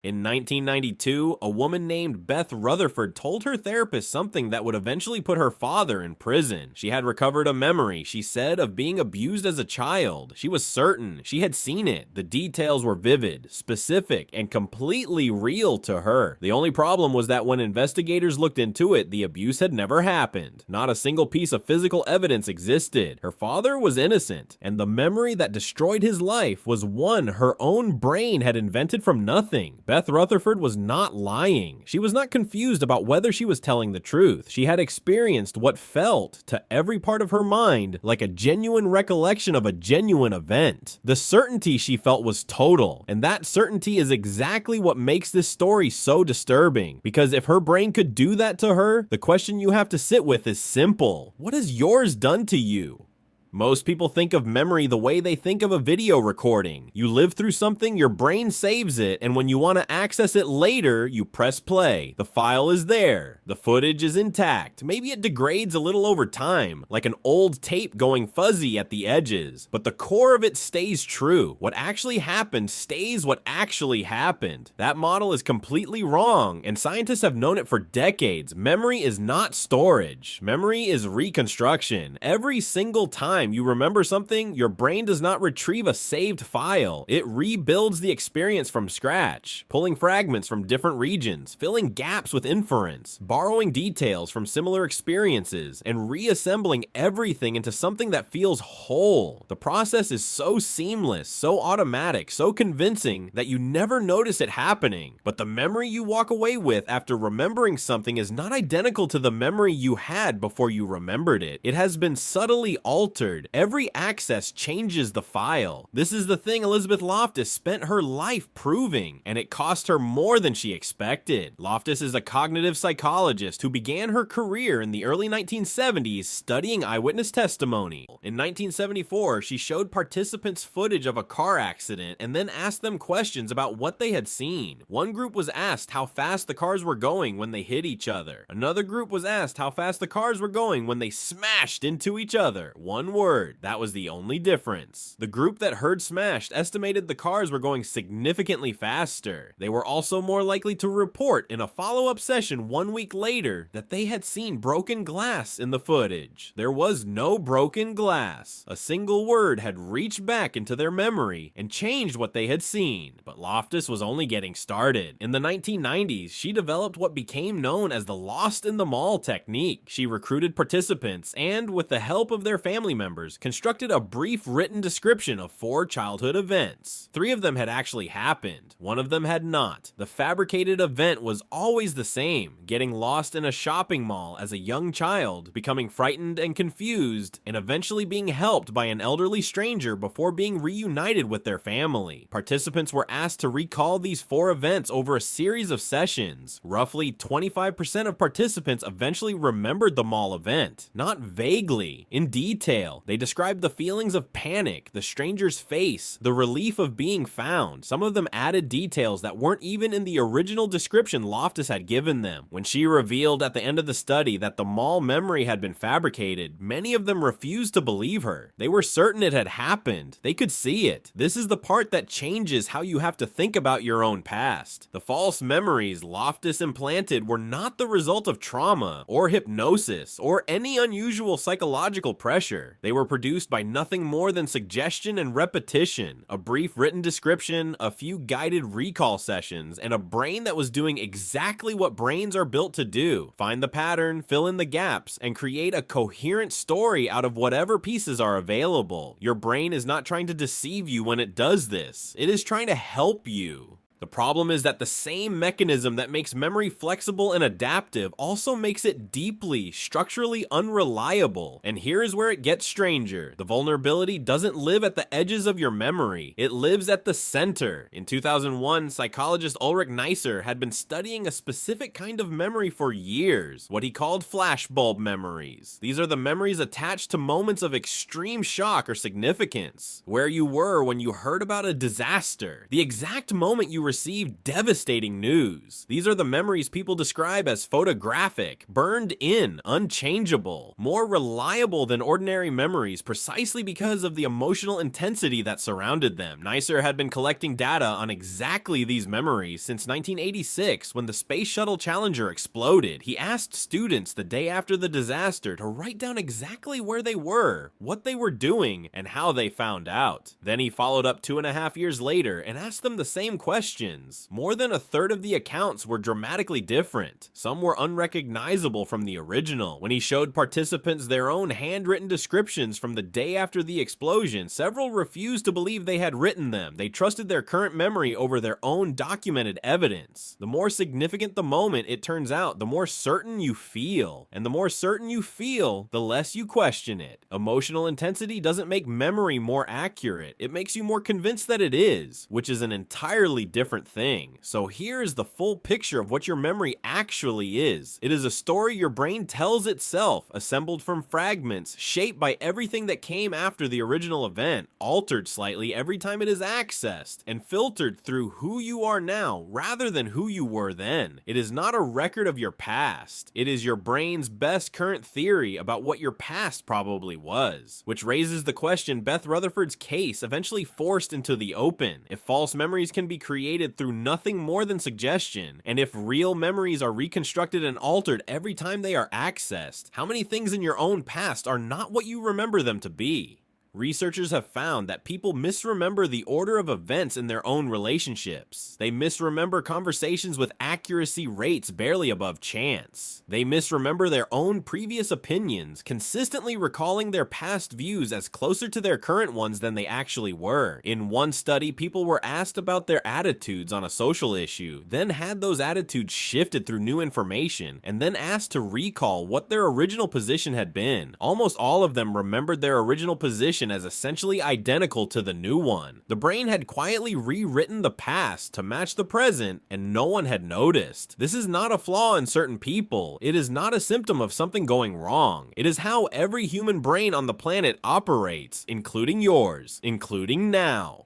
In 1992, a woman named Beth Rutherford told her therapist something that would eventually put her father in prison. She had recovered a memory, she said, of being abused as a child. She was certain she had seen it. The details were vivid, specific, and completely real to her. The only problem was that when investigators looked into it, the abuse had never happened. Not a single piece of physical evidence existed. Her father was innocent, and the memory that destroyed his life was one her own brain had invented from nothing. Beth Rutherford was not lying. She was not confused about whether she was telling the truth. She had experienced what felt, to every part of her mind, like a genuine recollection of a genuine event. The certainty she felt was total, and that certainty is exactly what makes this story so disturbing. Because if her brain could do that to her, the question you have to sit with is simple. What has yours done to you? Most people think of memory the way they think of a video recording. You live through something, your brain saves it, and when you want to access it later, you press play. The file is there. The footage is intact. Maybe it degrades a little over time, like an old tape going fuzzy at the edges. But the core of it stays true. What actually happened stays what actually happened. That model is completely wrong, and scientists have known it for decades. Memory is not storage. Memory is reconstruction. Every single time you remember something, your brain does not retrieve a saved file. It rebuilds the experience from scratch, pulling fragments from different regions, filling gaps with inference, borrowing details from similar experiences, and reassembling everything into something that feels whole. The process is so seamless, so automatic, so convincing that you never notice it happening. But the memory you walk away with after remembering something is not identical to the memory you had before you remembered it. It has been subtly altered. Every access changes the file. This is the thing Elizabeth Loftus spent her life proving, and it cost her more than she expected. Loftus is a cognitive psychologist who began her career in the early 1970s studying eyewitness testimony. In 1974, she showed participants footage of a car accident and then asked them questions about what they had seen. One group was asked how fast the cars were going when they hit each other. Another group was asked how fast the cars were going when they smashed into each other. One word. That was the only difference. The group that heard smashed estimated the cars were going significantly faster. They were also more likely to report in a follow-up session 1 week later that they had seen broken glass in the footage. There was no broken glass. A single word had reached back into their memory and changed what they had seen. But Loftus was only getting started. In the 1990s, she developed what became known as the lost in the mall technique. She recruited participants and, with the help of their family members, constructed a brief written description of 4 childhood events. 3 of them had actually happened. 1 of them had not. The fabricated event was always the same: getting lost in a shopping mall as a young child, becoming frightened and confused, and eventually being helped by an elderly stranger before being reunited with their family. Participants were asked to recall these 4 events over a series of sessions. Roughly 25% of participants eventually remembered the mall event. Not vaguely, in detail. They described the feelings of panic, the stranger's face, the relief of being found. Some of them added details that weren't even in the original description Loftus had given them. When she revealed at the end of the study that the mall memory had been fabricated, many of them refused to believe her. They were certain it had happened. They could see it. This is the part that changes how you have to think about your own past. The false memories Loftus implanted were not the result of trauma or hypnosis or any unusual psychological pressure. They were produced by nothing more than suggestion and repetition, a brief written description, a few guided recall sessions, and a brain that was doing exactly what brains are built to do: find the pattern, fill in the gaps, and create a coherent story out of whatever pieces are available. Your brain is not trying to deceive you when it does this. It is trying to help you. The problem is that the same mechanism that makes memory flexible and adaptive also makes it deeply, structurally unreliable. And here is where it gets stranger. The vulnerability doesn't live at the edges of your memory. It lives at the center. In 2001, psychologist Ulrich Neisser had been studying a specific kind of memory for years, what he called flashbulb memories. These are the memories attached to moments of extreme shock or significance. Where you were when you heard about a disaster. The exact moment you receive devastating news. These are the memories people describe as photographic, burned in, unchangeable, more reliable than ordinary memories precisely because of the emotional intensity that surrounded them. Neisser had been collecting data on exactly these memories since 1986 when the Space Shuttle Challenger exploded. He asked students the day after the disaster to write down exactly where they were, what they were doing, and how they found out. Then he followed up 2.5 years later and asked them the same questions. More than a third of the accounts were dramatically different. Some were unrecognizable from the original. When he showed participants their own handwritten descriptions from the day after the explosion, several refused to believe they had written them. They trusted their current memory over their own documented evidence. The more significant the moment, it turns out, the more certain you feel. And the more certain you feel, the less you question it. Emotional intensity doesn't make memory more accurate. It makes you more convinced that it is, which is an entirely different thing. So here is the full picture of what your memory actually is. It is a story your brain tells itself, assembled from fragments, shaped by everything that came after the original event, altered slightly every time it is accessed, and filtered through who you are now rather than who you were then. It is not a record of your past. It is your brain's best current theory about what your past probably was. Which raises the question Beth Rutherford's case eventually forced into the open. If false memories can be created through nothing more than suggestion, and if real memories are reconstructed and altered every time they are accessed, how many things in your own past are not what you remember them to be? Researchers have found that people misremember the order of events in their own relationships. They misremember conversations with accuracy rates barely above chance. They misremember their own previous opinions, consistently recalling their past views as closer to their current ones than they actually were. In one study, people were asked about their attitudes on a social issue, then had those attitudes shifted through new information, and then asked to recall what their original position had been. Almost all of them remembered their original position as essentially identical to the new one. The brain had quietly rewritten the past to match the present, and no one had noticed. This is not a flaw in certain people. It is not a symptom of something going wrong. It is how every human brain on the planet operates, including yours, including now.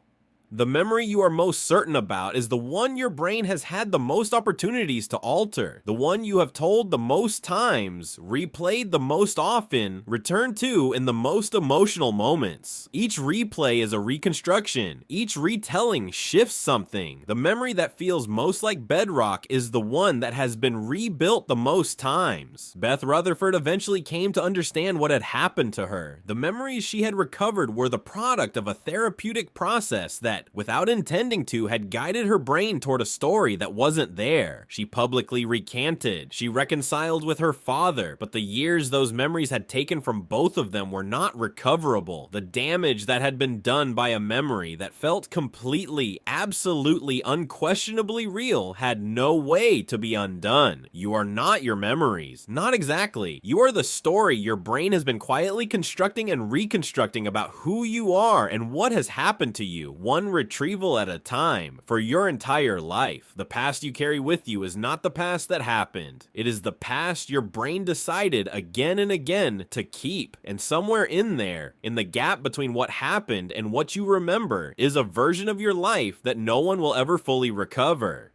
The memory you are most certain about is the one your brain has had the most opportunities to alter, the one you have told the most times, replayed the most often, returned to in the most emotional moments. Each replay is a reconstruction. Each retelling shifts something. The memory that feels most like bedrock is the one that has been rebuilt the most times. Beth Rutherford eventually came to understand what had happened to her. The memories she had recovered were the product of a therapeutic process that, without intending to, had guided her brain toward a story that wasn't there. She publicly recanted. She reconciled with her father, but the years those memories had taken from both of them were not recoverable. The damage that had been done by a memory that felt completely, absolutely, unquestionably real had no way to be undone. You are not your memories. Not exactly. You are the story your brain has been quietly constructing and reconstructing about who you are and what has happened to you, one retrieval at a time, for your entire life. The past you carry with you is not the past that happened. It is the past your brain decided again and again to keep. And somewhere in there, in the gap between what happened and what you remember, is a version of your life that no one will ever fully recover.